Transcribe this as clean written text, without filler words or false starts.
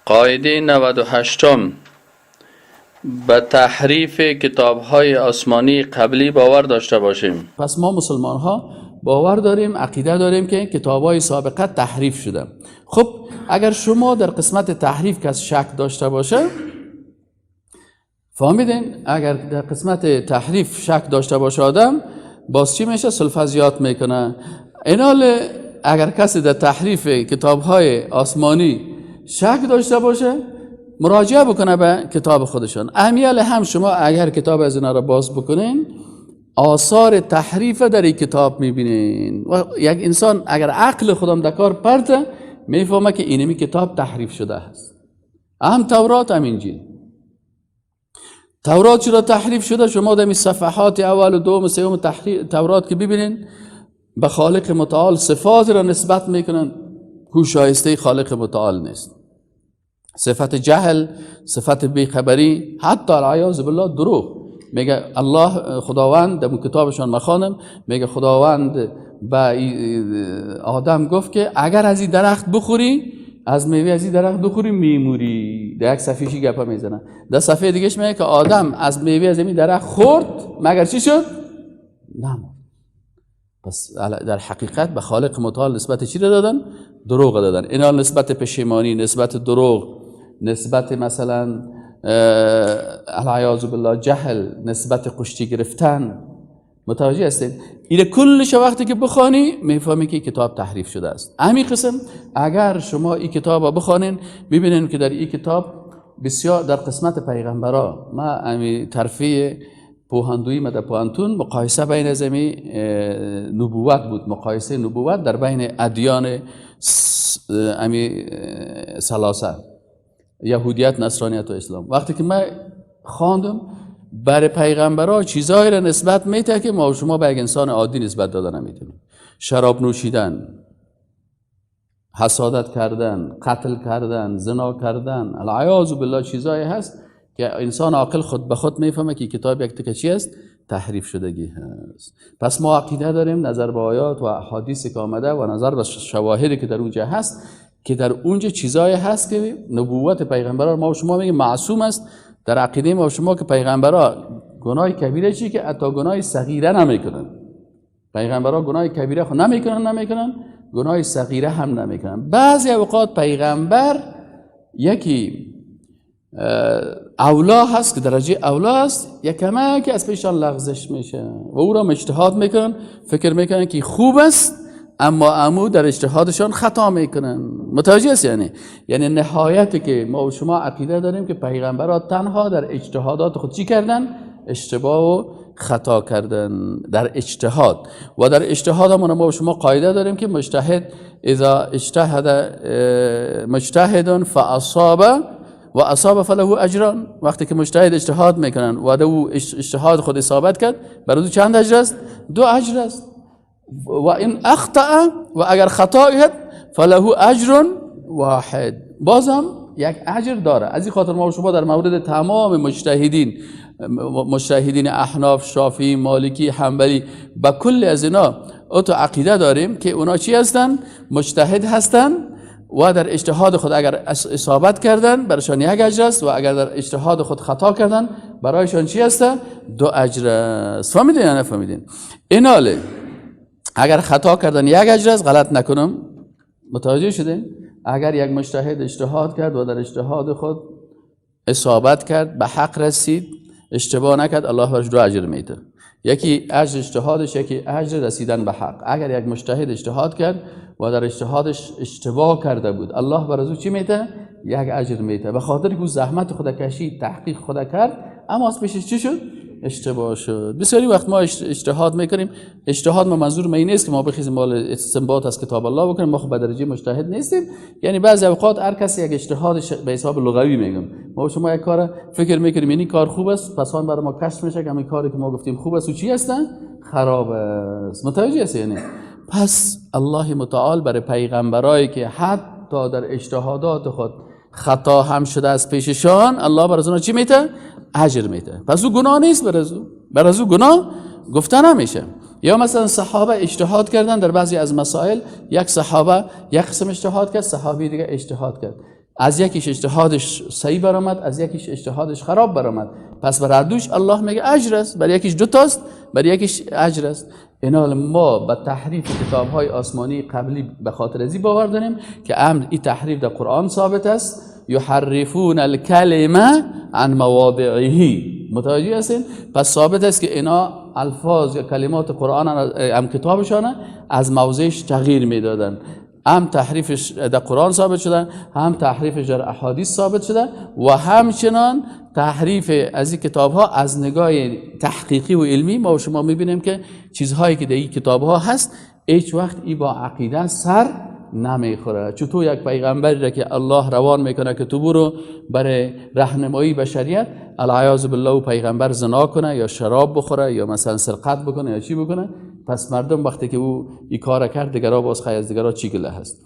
قاعده 98 به تحریف کتاب‌های آسمانی قبلی باور داشته باشیم. پس ما مسلمان ها باور داریم، عقیده داریم که کتاب‌های سابقه تحریف شده. خب اگر شما در قسمت تحریف کس شک داشته باشه، فهمیدین؟ اگر در قسمت تحریف شک داشته باشه آدم، باز چی میشه؟ سلفزیات میکنه. اینال اگر کسی در تحریف کتاب‌های آسمانی شک داشته باشه، مراجعه بکنه به کتاب خودشان. امیال هم شما اگر کتاب از اینا را باز بکنین، آثار تحریف در این کتاب میبینین. و یک انسان اگر عقل خودم دکار پرته، میفهمه که اینمی کتاب تحریف شده است. هم تورات هم انجیل. تورات چرا تحریف شده؟ شما در صفحات اول و دوم و سوم تورات که ببینین، به خالق متعال صفات را نسبت میکنن که شایسته خالق متعال نیست. صفت جهل، صفت بیخبری، حتی العیاذ بالله دروغ. میگه الله خداوند در کتابشان مخانم، میگه خداوند به آدم گفت که اگر از این درخت بخوری، از میوه از این درخت بخوری میموری. در یک صفحه‌شی گپا میزنه. در صفحه دیگهش میگه که آدم از میوه از این درخت خورد مگر چی شد؟ نمرد. پس در حقیقت به خالق متعال نسبت چی را دادن؟ دروغ دادن. اینا نسبت پشیمانی، نسبت دروغ، نسبت مثلا العیاذ بالله جهل، نسبت قشتی گرفتن. متوجه هستید؟ این کلش وقتی که بخوانی میفهمی که کتاب تحریف شده است. همین قسم اگر شما این کتاب را بخوانین، ببینین که در این کتاب بسیار در قسمت پیغمبرا، ما همین ترفیع پوهندوی در پوهنتون مقایسه بین از نبوت بود، مقایسه نبوت در بین ادیان ثلاثه، یهودیت، نصرانیت و اسلام. وقتی که من خواندم، برای پیغمبرها چیزایی را نسبت میده که ما شما به یک انسان عادی نسبت دادن نمیتونیم. شراب نوشیدن، حسادت کردن، قتل کردن، زنا کردن، العیاذ بالله چیزایی هست که انسان عاقل خود به خود میفهمه که کتاب یک تکه چی است؟ تحریف شدگی هست. پس ما عقیده داریم نظر به آیات و احادیث که آمده و نظر به شواهدی که در اونجا هست، که در اونجا چیزایی هست که نبوت پیغمبران ما و شما میگیم معصوم است. در عقیده ما و شما که پیغمبران گناه کبیره چی که حتی گناه صغیره نمیکنن. پیغمبران گناه کبیره خود نمیکنن، گناه صغیره هم نمیکنن. بعضی اوقات پیغمبر یکی اولا هست که درجه اولا است، یک کمک از پیشان لغزش میشه و او را اجتهاد میکنن، فکر میکنن که خوب است، اما در اجتهادشان خطا میکنن. متوجه است؟ یعنی نهایتی که ما و شما عقیده داریم که پیغمبران تنها در اجتهادات خود چی کردن؟ اشتباه و خطا کردن در اجتهاد. و در اجتهاد ما و شما قاعده داریم که مجتهد اذا اجتهد مجتهد فاصاب و اصاب فله اجران. وقتی که مجتهد اجتهاد میکنن و او اجتهاد خود اصابت کرد، برای او چند اجر است؟ 2 اجر است. و این اخطأ و اگر خطا کرد فله اجر واحد، بازم یک اجر داره. از این خاطر ما و شما در مورد تمام مجتهدین احناف، شافعی، مالکی، حنبلی، با کل از اینا تو عقیده داریم که اونا چی هستن؟ مجتهد هستن و در اجتهاد خود اگر اصابت کردن برایشان 1 اجر است و اگر در اجتهاد خود خطا کردن برایشان چی است؟ 2 اجر است. فهمیدین یا نفهمیدین؟ ایناله اگر خطا کردن 1 اجر است، غلط نکنم. متوجه شدین؟ اگر یک مجتهد اجتهاد کرد و در اجتهاد خود اصابت کرد، به حق رسید، اشتباه نکرد، الله برش 2 اجر میده. یکی اجر اجتهادش، یکی اجر رسیدن به حق. اگر یک مجتهد اجتهاد کرد و در اجتهادش اشتباه کرده بود، الله بر از او چی میده؟ 1 اجر میده. به خاطر که زحمت خود کشید، تحقیق خود کرد، اما از پیشش چی شد؟ اشتباه شد. بسیاری وقت ما اجتهاد میکنیم. اجتهاد ما منظور این نیست که ما بخیزیم مال استنباط از کتاب الله بکنیم، ما خب به درجه مجتهد نیستیم. یعنی بعضی اوقات هر کسی یک اجتهادش به حساب لغوی میگم. ما شما یک کار فکر میکنیم این کار خوب است، پس آن برای ما کشف میشه که همین کاری که ما گفتیم خوب است و چی هستن؟ خراب است. متوجه هستی؟ یعنی پس الله متعال برای پیغمبرایی که حتی در اجتهادات خود خطا هم شده از پیششان، الله بر از اونها چی میده؟ اجر میده. پس او گناه نیست بر از او گناه گفته نمیشه. یا مثلا صحابه اجتهاد کردن در بعضی از مسائل، یک صحابه یک قسم اجتهاد کرد، صحابی دیگه اجتهاد کرد. از یکیش اجتهادش صحیح برآمد، از یکیش اجتهادش خراب برآمد، پس بر هر دوش الله میگه اجر است. بر یکیش دوتاست، بر یکیش اجر است. اینا ما به تحریف کتاب‌های آسمانی قبلی به خاطر ازی باور داریم که این تحریف در قرآن ثابت است. یحرفون الکلمه عن مواضعه. متوجه هستین؟ پس ثابت است که اینا الفاظ یا کلمات قرآن هم کتابشان از موضعش تغییر میدادن. هم تحریفش در قرآن ثابت شده، هم تحریفش در احادیث ثابت شده و همچنان تحریف از این کتاب ها از نگاه تحقیقی و علمی ما و شما میبینیم که چیزهایی که در این کتاب ها هست هیچ وقت ای با عقیده سر نمیخوره. چطور یک پیغمبری را که الله روان میکنه که تو برو برای راهنمایی بشریت، العیاذ بالله و پیغمبر زنا کنه یا شراب بخوره یا مثلا سرقت بکنه یا چی بکنه، پس مردم وقتی که او این کار کرد دیگرها باز خیلی از دیگرها چی گله هست.